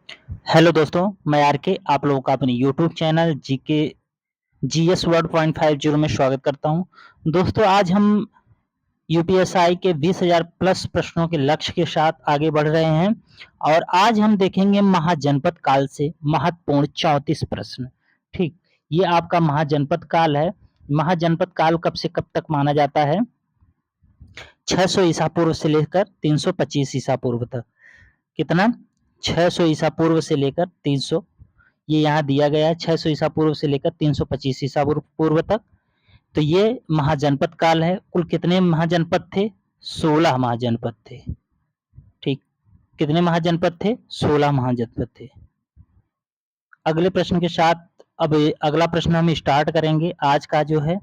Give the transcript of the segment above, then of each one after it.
Hello दोस्तों, मैं R K आप लोगों का अपने YouTube channel GK GS word point 50 में स्वागत करता हूं। दोस्तों, आज हम यूपीएसआई के 20,000 प्लस प्रश्नों के लक्ष्य के साथ आगे बढ़ रहे हैं और आज हम देखेंगे महाजनपद काल से महत्वपूर्ण 34 प्रश्न। ठीक, ये आपका महाजनपद काल है। महाजनपद काल कब से कब तक माना जाता है? 600 ईसा पूर्व से लेकर 325 ईसा पूर्व तक। कितना? 600 ईसा पूर्व से लेकर 300, ये यहाँ दिया गया है, 600 ईसा पूर्व से लेकर 325 ईसा पूर्व तक। तो ये महाजनपद काल है। कुल कितने महाजनपद थे? 16 महाजनपद थे। ठीक, कितने महाजनपद थे? 16 महाजनपद थे। अगले प्रश्न के साथ अब अगला प्रश्न हम स्टार्ट करेंगे आज का जो है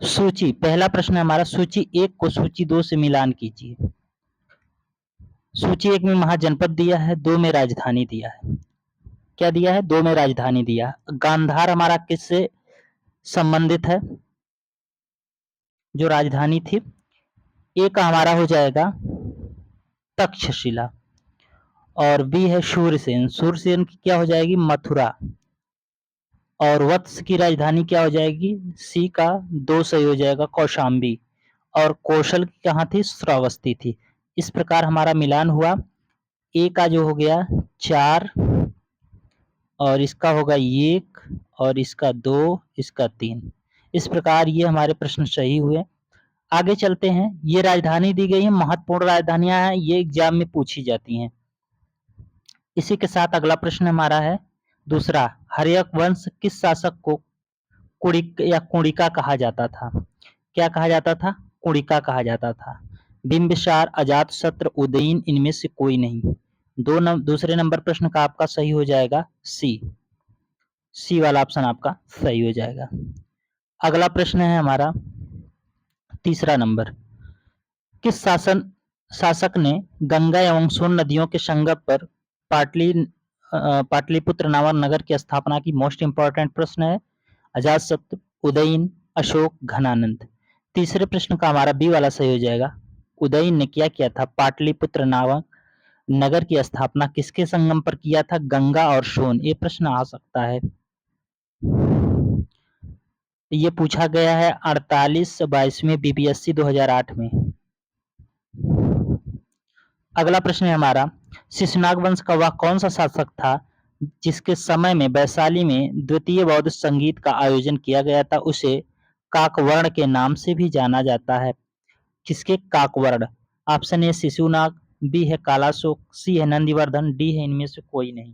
सूची। पहला प्रश्न हमारा, सूची 1 को सूची 2 से मिलान कीजिए। सूची 1 में महाजनपद दिया है, 2 में राजधानी दिया है। क्या दिया है? 2 में राजधानी दिया। गांधार हमारा किससे संबंधित है? जो राजधानी थी। ए का हमारा हो जाएगा तक्षशिला और बी है शूरसेन। शूरसेन की क्या हो जाएगी? मथुरा। और वत्स की राजधानी क्या हो जाएगी? सी का 2 सही हो जाएगा कौशाम्बी। और कौशल की कहाँ थी? श्रावस्ती थी। इस प्रकार हमारा मिलान हुआ। ए का जो हो गया 4 और इसका होगा 1 और इसका 2, इसका 3। इस प्रकार ये हमारे प्रश्न सही हुए। आगे चलते हैं। ये राजधानी दी गई है, महत्वपूर्ण राजधानियां हैं, ये एग्जाम में पूछी जाती हैं। इसी के साथ अगला प्रश्न हमारा है दूसरा, हर्यक वंश किस शासक को कुड़िक या कुड़िका कहा जाता था? क्या कहा जाता था? कुड़िका कहा जाता था। बिंबिसार, अजातशत्रु, उदयीन, इनमें से कोई नहीं। दूसरे नंबर प्रश्न का आपका सही हो जाएगा सी। सी वाला ऑप्शन आपका सही हो जाएगा। अगला प्रश्न है हमारा तीसरा नंबर, किस शासक ने गंगा एवं सोन नदियों के संगम पर पाटलिपुत्र नामक नगर की स्थापना की? मोस्ट इंपॉर्टेंट प्रश्न है। अजातशत्रु, उदयीन, अशोक, घनानंद। तीसरे प्रश्न का हमारा बी वाला सही हो जाएगा। उदयीन ने क्या किया था? पाटलिपुत्र नामक नगर की स्थापना किसके संगम पर किया था? गंगा और सोन। ये प्रश्न आ सकता है। ये पूछा गया है 48/22वें बीपीएससी 2008 में। अगला प्रश्न है हमारा, शिशुनाग वंश का वह कौन सा शासक था जिसके समय में वैशाली में द्वितीय बौद्ध संगीत का आयोजन किया गया था? उसे काकवर्ण के नाम से भी जाना जाता है। किसके? काकवर्ण। ऑप्शन ए शिशुनाग, बी है कालाशोक, सी है नंदीवर्धन, डी है इनमें से कोई नहीं।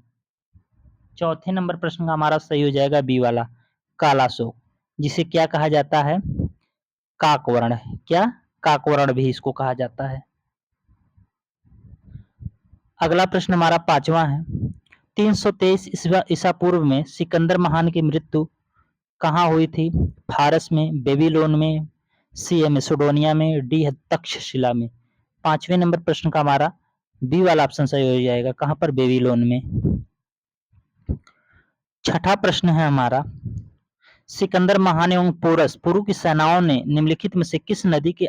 चौथे नंबर प्रश्न का हमारा सही हो जाएगा बी वाला, कालाशोक, जिसे क्या कहा जाता है? काकवर्ण। क्या? काकवर्ण भी इसको कहा जाता है। अगला प्रश्न हमारा पांचवा है, 323 ईसा पूर्व में सिकंदर महान की मृत्यु कहाँ हुई थी? फारस में, बेबीलोन में, सी है मैसेडोनिया में, डी है तक्षशिला में। पांचवें नंबर प्रश्न का हमारा बी वाला ऑप्शन सही हो जाएगा। कहां पर? बेबीलोन में। छठा प्रश्न है हमारा, सिकंदर महान एवं पोरस पुरु की सेनाओं ने निम्नलिखित में से किस नदी के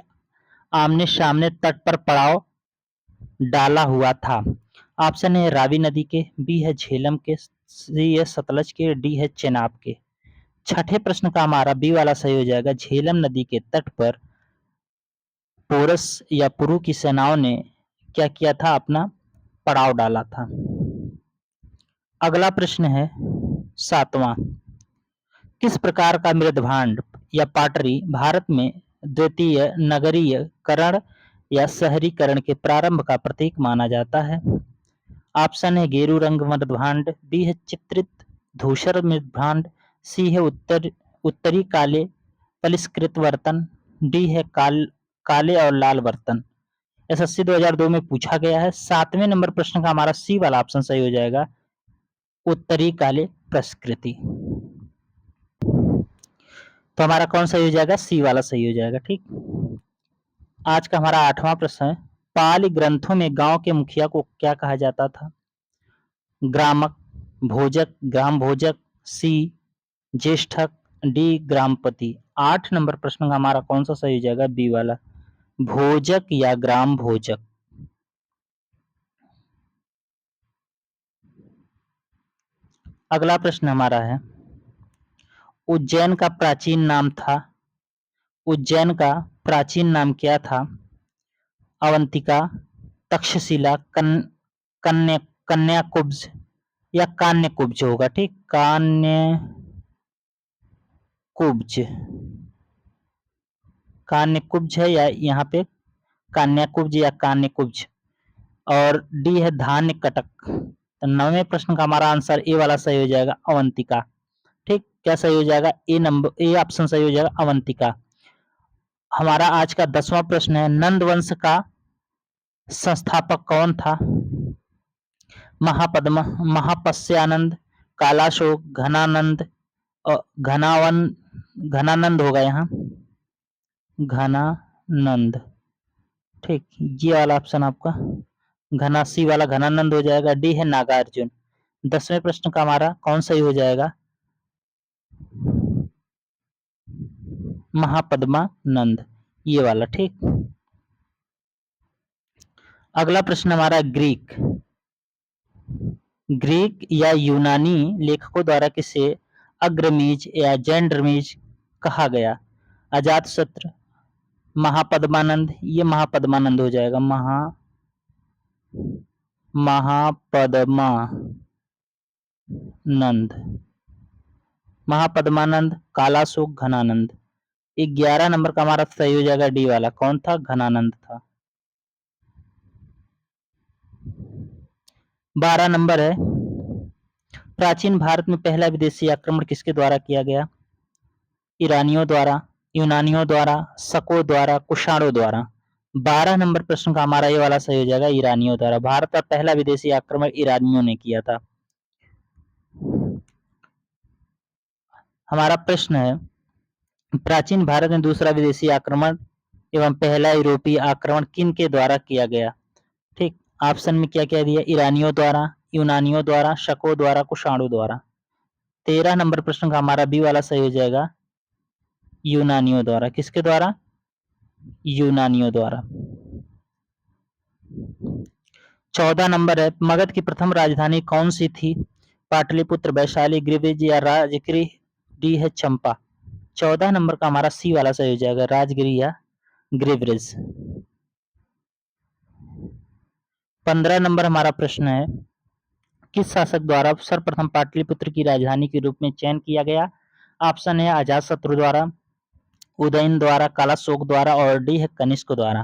आमने सामने तट पर पड़ाव डाला हुआ था? ऑप्शन है रावी नदी के, बी है झेलम के, सी है सतलज के, डी है चेनाब के। छठे प्रश्न का हमारा बी वाला सही हो जाएगा। झेलम नदी के तट पर पोरस या पुरु की सेनाओं ने क्या किया था? अपना पड़ाव डाला था। अगला प्रश्न है सातवां, किस प्रकार का मृदभांड या पाटरी भारत में द्वितीय नगरीयकरण या शहरीकरण के प्रारंभ का प्रतीक माना जाता है? ऑप्शन है गेरू रंग मृदभांड, बी है चित्रित धूसर मृदभांड, सी है उत्तरी काले परिष्कृत बर्तन, डी है काले और लाल बर्तन। एसएससी 2002 में पूछा गया है। सातवें नंबर प्रश्न का हमारा सी वाला ऑप्शन सही हो जाएगा, उत्तरी काले प्रस्कृति। तो हमारा कौन सही हो जाएगा? सी वाला सही हो जाएगा। ठीक, आज का हमारा आठवां प्रश्न है, पाली ग्रंथों में गांव के मुखिया को क्या कहा जाता था? ग्रामक, भोजक, ग्राम भोजक, सी ज्येष्ठक, डी ग्रामपति। 8 नंबर प्रश्न का हमारा कौन सा सही हो जाएगा? बी वाला, भोजक या ग्राम भोजक। अगला प्रश्न हमारा है, उज्जैन का प्राचीन नाम था, उज्जैन का प्राचीन नाम क्या था? अवंतिका, तक्षशिला, कन्या कन्याकुब्ज या कान्यकुब्ज होगा। ठीक, कान्यकुब्ज, कान्यकुब्ज है या यहाँ पे कान्याकुब्ज या कान्यकुब्ज। और डी है धान्य कटक। तो 9वें प्रश्न का हमारा आंसर ए वाला सही हो जाएगा, अवंतिका। ठीक, क्या सही हो जाएगा? ए ऑप्शन सही हो जाएगा, अवंतिका। हमारा आज का 10वां प्रश्न है, नंद वंश का संस्थापक कौन था? महापद्म, महापस्यानंद, कालाशोक, घनानंद, घनावन, घनानंद होगा यहाँ, घनानंद। ठीक, ये वाला ऑप्शन आपका घना, सी वाला घनानंद हो जाएगा। डी है नागार्जुन। 10वें प्रश्न का हमारा कौन सही हो जाएगा? महापद्मानंद, ये वाला। ठीक, अगला प्रश्न हमारा ग्रीक, ग्रीक या यूनानी लेखकों द्वारा किसे अग्रमीज या जैंड्रमीज कहा गया? अजातशत्रु, महापद्मानंद, ये महापद्मानंद हो जाएगा, महापद्मानंद, महापद्मानंद, कालाशोक, घनानंद। 11 नंबर का हमारा सही हो जाएगा डी वाला, कौन था? घनानंद था। 12 नंबर है, प्राचीन भारत में पहला विदेशी आक्रमण किसके द्वारा किया गया? ईरानियों द्वारा, यूनानियों द्वारा, शकों द्वारा, कुषाणों द्वारा। 12 नंबर प्रश्न का हमारा ये वाला सही हो जाएगा, ईरानियों द्वारा। भारत का पहला विदेशी आक्रमण ईरानियों ने किया था। हमारा प्रश्न है, प्राचीन भारत में दूसरा विदेशी आक्रमण एवं पहला यूरोपीय आक्रमण किन के द्वारा किया गया? ठीक, ऑप्शन में क्या क्या दिया? ईरानियों द्वारा, यूनानियों द्वारा, शकों द्वारा, कुषाणों द्वारा। 13 नंबर प्रश्न का हमारा बी वाला सही हो जाएगा, यूनानियों द्वारा। किसके द्वारा? यूनानियों द्वारा। 14 नंबर है, मगध की प्रथम राजधानी कौन सी थी? पाटलिपुत्र, वैशाली, गिरिब्रिज या राजगिरी। डी है चंपा। 14 नंबर का हमारा सी वाला सही हो जाएगा, राजगिरी या गिरिब्रिज। 15 नंबर हमारा प्रश्न है, किस शासक द्वारा सर्वप्रथम पाटलिपुत्र की राजधानी के रूप में चयन किया गया? ऑप्शन है अजातशत्रु द्वारा, उदयन द्वारा, कालाशोक द्वारा और डी है कनिष्क द्वारा।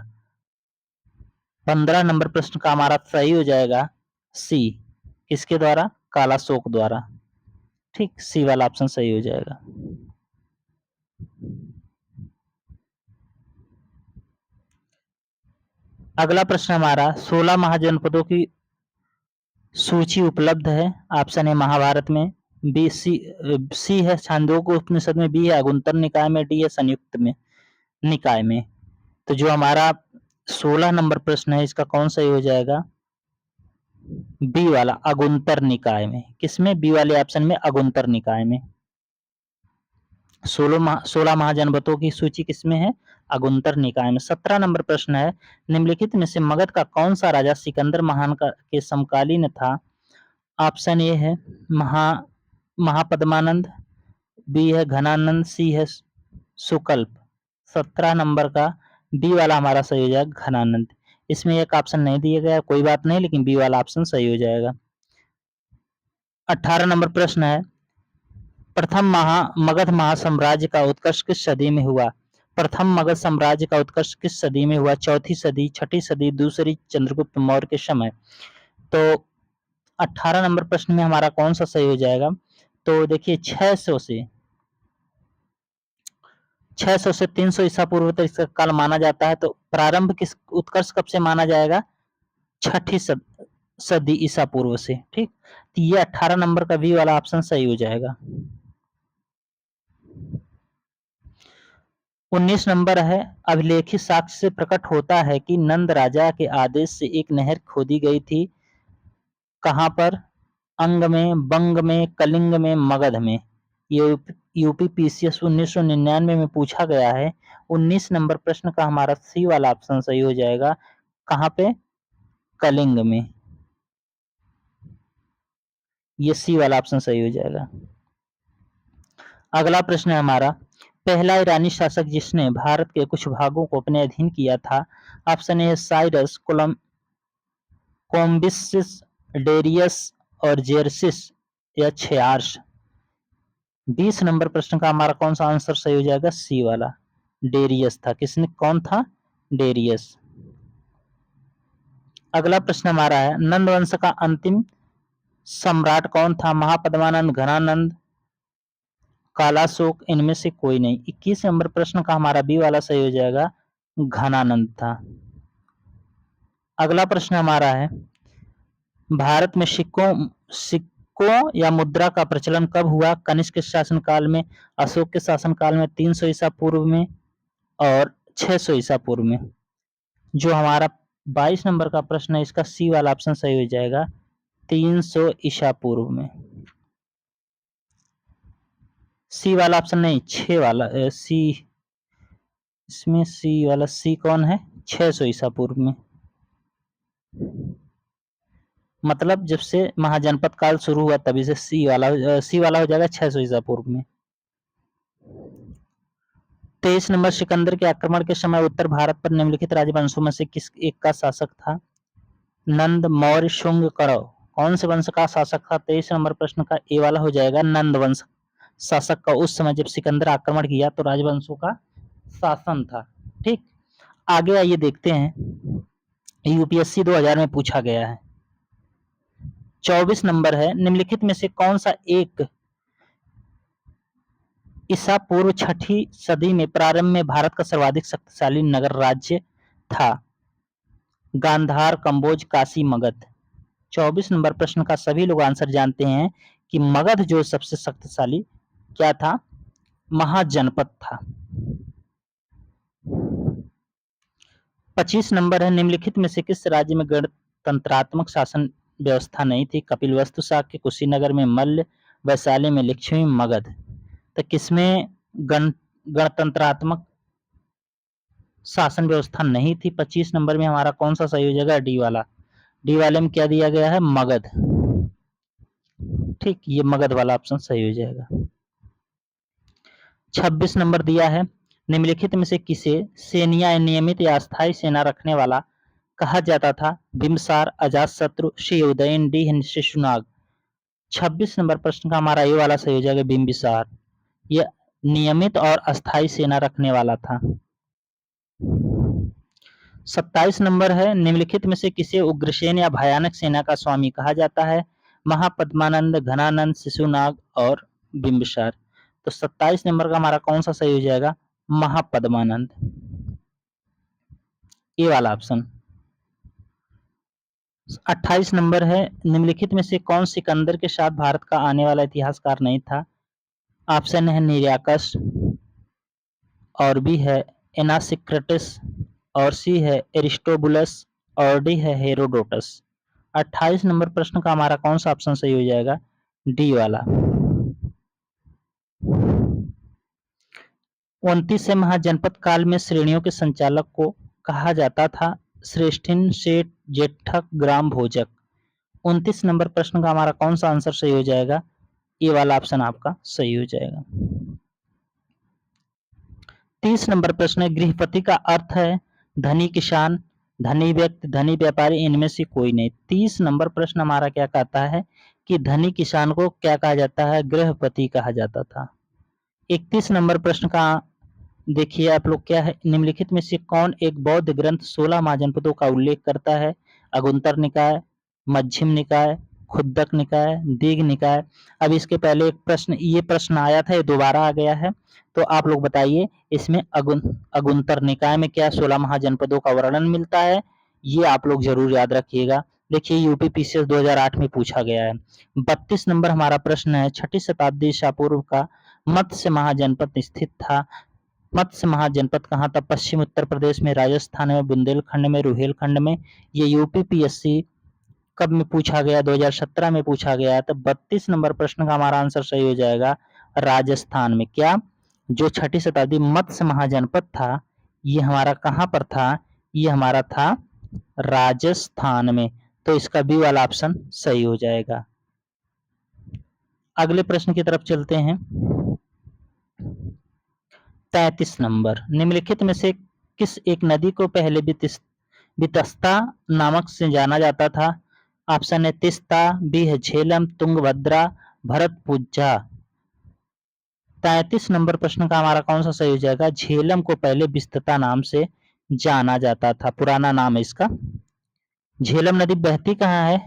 15 नंबर प्रश्न का हमारा सही हो जाएगा सी, किसके द्वारा? कालाशोक द्वारा। ठीक, सी वाला ऑप्शन सही हो जाएगा। अगला प्रश्न हमारा, 16 महाजनपदों की सूची उपलब्ध है। ऑप्शन है महाभारत में, बी सी है छांदोग्य उपनिषद में, बी है अगुंतर निकाय में, डी है संयुक्त में निकाय में। तो जो हमारा 16 नंबर प्रश्न है, इसका कौन सही हो जाएगा? बी वाला, अगुंतर निकाय में। किसमें? बी वाले ऑप्शन में, अगुंतर निकाय में। 16 महाजनपदों की सूची किसमें है? अगुंतर निकाय में। 17 नंबर प्रश्न है, निम्नलिखित में से मगध का कौन सा राजा सिकंदर महान के समकालीन था? ऑप्शन ए है महापद्मानंद, बी है घनानंद, सी है सुकल्प। 17 नंबर का बी वाला हमारा सही हो जाएगा, घनानंद। इसमें एक ऑप्शन नहीं दिया गया, कोई बात नहीं, लेकिन बी वाला ऑप्शन सही हो जाएगा। 18 नंबर प्रश्न है, प्रथम मगध महासाम्राज्य का उत्कर्ष किस सदी में हुआ? प्रथम मगध साम्राज्य का उत्कर्ष किस सदी में हुआ? चौथी सदी, छठी सदी, दूसरी चंद्रगुप्त मौर्य के समय। तो 18 नंबर प्रश्न में हमारा कौन सा सही हो जाएगा? तो देखिए 600 से 300 ईसा पूर्व तक इसका काल माना जाता है। तो प्रारंभ किस उत्कर्ष कब से माना जाएगा? छठी सदी ईसा पूर्व से। ठीक, तो ये 18 नंबर का बी वाला ऑप्शन सही हो जाएगा। 19 नंबर है, अभिलेखित साक्ष्य से प्रकट होता है कि नंद राजा के आदेश से एक नहर खोदी गई थी। कहां पर? अंग में, बंग में, कलिंग में, मगध में। ये यूपी पीसीएस 1999 में पूछा गया है। 19 नंबर प्रश्न का हमारा सी वाला ऑप्शन सही हो जाएगा। कहां पे? कलिंग में। ये सी वाला ऑप्शन सही हो जाएगा। अगला प्रश्न है हमारा, पहला ईरानी शासक जिसने भारत के कुछ भागों को अपने अधीन किया था। ऑप्शन ए साइरस, कोलंबिसिस, डेरियस और जेरसिस या छेयार्स। 20 नंबर प्रश्न का हमारा कौन सा आंसर सही हो जाएगा? सी वाला, डेरियस था। किसने, कौन था? डेरियस। अगला प्रश्न हमारा है, नंद वंश का अंतिम सम्राट कौन था? महापद्मानंद, घनानंद, कालाशोक, इनमें से कोई नहीं। 21 नंबर प्रश्न का हमारा बी वाला सही हो जाएगा, घनानंद था। अगला प्रश्न हमारा है, भारत में सिक्कों या मुद्रा का प्रचलन कब हुआ? कनिष्क के शासनकाल में, अशोक के शासनकाल में, 300 ईसा पूर्व में और 600 ईसा पूर्व में। जो हमारा 22 नंबर का प्रश्न है, इसका सी वाला ऑप्शन सही हो जाएगा, 300 ईसा पूर्व में। सी वाला ऑप्शन नहीं, 6 वाला सी, इसमें सी वाला, सी कौन है? 600 ईसा पूर्व में। मतलब जब से महाजनपद काल शुरू हुआ तभी से सी वाला हो जाएगा 600 ईसा पूर्व में। 23 नंबर, सिकंदर के आक्रमण के समय उत्तर भारत पर निम्नलिखित राजवंशों में से किस एक का शासक था? नंद, मौर्य, शुंग, कौरव। कौन से वंश का शासक था? 23 नंबर प्रश्न का ए वाला हो जाएगा, नंद वंश शासक का। उस समय जब सिकंदर आक्रमण किया तो राजवंशों का शासन था। ठीक, आगे आइए देखते हैं, यूपीएससी 2000 में पूछा गया है। 24 नंबर है, निम्नलिखित में से कौन सा एक ईसा पूर्व 6ठी सदी में प्रारंभ में भारत का सर्वाधिक शक्तिशाली नगर राज्य था? गांधार, कंबोज, काशी, मगध। 24 नंबर प्रश्न का सभी लोग आंसर जानते हैं कि मगध जो सबसे शक्तिशाली क्या था? महाजनपद था। 25 नंबर है, निम्नलिखित में से किस राज्य में गणतंत्रात्मक शासन व्यवस्था नहीं थी? कपिलवस्तु शाक्य, कुशीनगर में मल्ल, वैशाली में लक्ष्मी, मगध। तो किसमें गणतंत्रात्मक शासन व्यवस्था नहीं थी? 25 नंबर में हमारा कौन सा सही हो जाएगा? डी वाला। डी वाले में क्या दिया गया है? मगध। ठीक, ये मगध वाला ऑप्शन सही हो जाएगा। 26 नंबर दिया है, निम्नलिखित में से किसे सैन्य नियमित या अस्थायी सेना रखने वाला कहा जाता था? बिम्बिसार, अजातशत्रु, शिवउदयन, डी शिशुनाग। 26 नंबर प्रश्न का हमारा ये वाला सही हो जाएगा, बिम्बिसार। यह नियमित और अस्थायी सेना रखने वाला था। 27 नंबर है, निम्नलिखित में से किसे उग्रसेन या भयानक सेना का स्वामी कहा जाता है? महापद्मानंद, घनानंद, शिशुनाग और बिम्बिसार। तो 27 नंबर का हमारा कौन सा सही हो जाएगा? महापद्मानंद, ये वाला ऑप्शन। 28 नंबर है, निम्नलिखित में से कौन सिकंदर के साथ भारत का आने वाला इतिहासकार नहीं था? ऑप्शन है निरियाकस, और बी है एनासिक्राटिस, और सी है एरिस्टोबुलस, और डी है हेरोडोटस। 28 नंबर प्रश्न का हमारा कौन सा ऑप्शन सही हो जाएगा? डी वाला। 29 महाजनपद काल में श्रेणियों के संचालक को कहा जाता था? श्रेष्ठिन, सेठ, जेठक, ग्राम भोजक। 29 नंबर प्रश्न का हमारा कौन सा आंसर सही हो जाएगा? ये वाला ऑप्शन आपका सही हो जाएगा। 30 नंबर प्रश्न है, गृहपति का अर्थ है धनी किसान, धनी व्यक्ति, धनी व्यापारी, इनमें से कोई नहीं। 30 नंबर प्रश्न हमारा क्या कहता है कि धनी किसान को क्या कहा जाता है? गृहपति कहा जाता था। 31 नंबर प्रश्न का देखिए आप लोग, क्या है, निम्नलिखित में से कौन एक बौद्ध ग्रंथ 16 महाजनपदों का उल्लेख करता है? अगुंतर निकाय, मध्यम निकाय, खुद्दक निकाय, दीघ निकाय। अब इसके पहले एक प्रश्न, ये प्रश्न आया था, ये दोबारा आ गया है, तो आप लोग बताइए इसमें अगुंतर निकाय में क्या 16 महाजनपदों का वर्णन मिलता है? ये आप लोग जरूर याद रखिएगा। देखिए यूपी पीसीएस 2008 में पूछा गया है। 32 नंबर हमारा प्रश्न है, 6ठी शताब्दी ईसा पूर्व का मत्स्य महाजनपद स्थित था? मत्स्य महाजनपद कहाँ था? पश्चिम उत्तर प्रदेश में, राजस्थान में, बुंदेलखंड में, रुहेलखंड में। ये यूपी पीएससी कब में पूछा गया? 2017 में पूछा गया। तो 32 नंबर प्रश्न का हमारा आंसर सही हो जाएगा राजस्थान में। क्या, जो 6ठी शताब्दी मत्स्य महाजनपद था, ये हमारा कहाँ पर था? ये हमारा था राजस्थान में। तो इसका बी वाला ऑप्शन सही हो जाएगा। अगले प्रश्न की तरफ चलते हैं। 33 नंबर, निम्नलिखित में से किस एक नदी को पहले वितस्ता नामक से जाना जाता था? ऑप्शन है तिस्ता, बी है झेलम, तुंगभद्रा, भरतपुझा। 33 नंबर प्रश्न का हमारा कौन सा सही हो जाएगा? झेलम को पहले विस्तृता नाम से जाना जाता था, पुराना नाम है इसका। झेलम नदी बहती कहाँ है?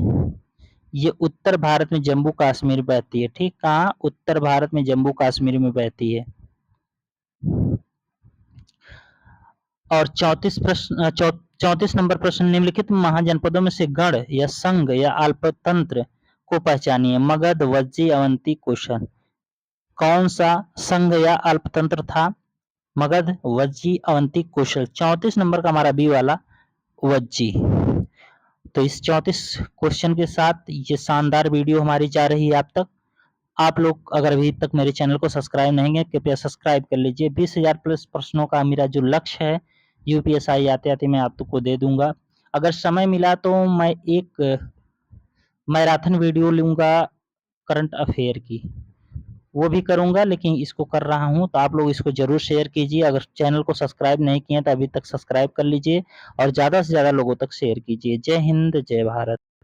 ये उत्तर भारत में जम्मू कश्मीर बहती है। ठीक, कहाँ? उत्तर भारत में जम्मू कश्मीर में बहती है। और 34 नंबर प्रश्न, निम्नलिखित महाजनपदों में से गण या संघ या अल्पतंत्र को पहचानिए। मगध, वज्जी, अवंती, कौशल। कौन सा संघ या अल्पतंत्र था? मगध, वज्जी, अवंती, कौशल। 34 नंबर का हमारा बी वाला वज्जी। तो इस 34 क्वेश्चन के साथ ये शानदार वीडियो हमारी जा रही है आप तक। आप लोग अगर अभी तक मेरे चैनल को सब्सक्राइब नहीं है, कृपया सब्सक्राइब कर लीजिए। 20,000 प्लस प्रश्नों का मेरा जो लक्ष्य है यूपीएसआई आते आते मैं आपको दे दूंगा। अगर समय मिला तो मैं एक मैराथन वीडियो लूंगा करंट अफेयर की, वो भी करूंगा, लेकिन इसको कर रहा हूं तो आप लोग इसको जरूर शेयर कीजिए। अगर चैनल को सब्सक्राइब नहीं किए तो अभी तक सब्सक्राइब कर लीजिए और ज्यादा से ज्यादा लोगों तक शेयर कीजिए। जय हिंद, जय भारत।